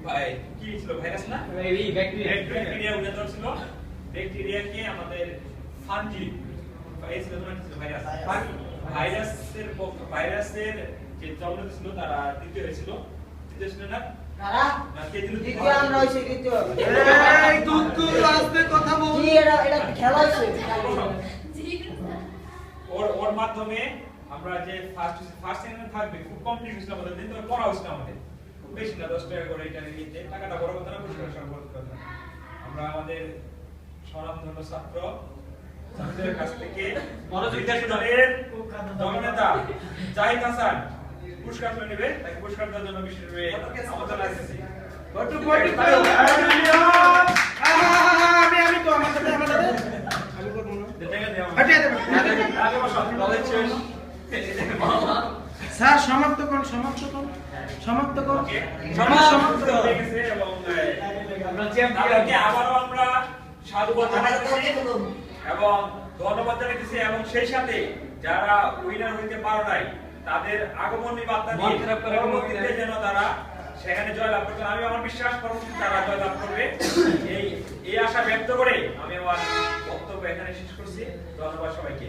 ভাই কি ছিল ভাইরাস না এই ব্যাকটেরিয়া ব্যাকটেরিয়া উন্নত ছিল ব্যাকটেরিয়াকে আমাদের ফাঞ্জি এই ছিল তোমার ছিল ভাইরাস ভাইরাসের যে জন্ম ছিল তারা দ্বিতীয় হয়েছিল দ্বিতীয় ছিল না কারা না কে দিল দ্বিতীয় আমরা হইছে দ্বিতীয় এই দুধ আস্তে কথা বল কি এটা খেলা হইছে ওর মাধ্যমে আমরা যে ফার্স্ট সেকেন্ড থাকবে খুব কম্পিটিশন আমাদের দিন তো পড়া হচ্ছে আমাদের খুব বেশি না 10 টাকা করে এটা নিতে টাকাটা বড় কথা না পুরস্কার বড় কথা আমরা আমাদের স্বনামধন্য ছাত্রদের কাছ থেকে মনোযোগ দিয়ে বিদ্যালয়ের জননেতা জাহিদ হাসান পুরস্কার তুলে নেবে তাকে পুরস্কার দেওয়ার জন্য বিশেষভাবে আমন্ত্রণ আসছে আমি তো আমার সাথে আমি করব না হটিয়ে দেব স্যার সমাপ্ত করুন সমাপ্ত হয়ে গেছে এবং তাদেরকে আবারও আমরা সাধুবাদ জানাচ্ছি এবং ধন্যবাদ জানাচ্ছি এবং সেই সাথে যারা উইনার হইতে পারো নাই তাদের আগমনী বার্তা দিয়ে পরবর্তীতে যেন তারা সেখানে জয়লাভ করতে আমি আমার বিশ্বাস পরবর্তীতে তারা জয়লাভ করবে এই আশা ব্যক্ত করে আমি আমার বক্তব্য এখানে শেষ করছি ধন্যবাদ সবাইকে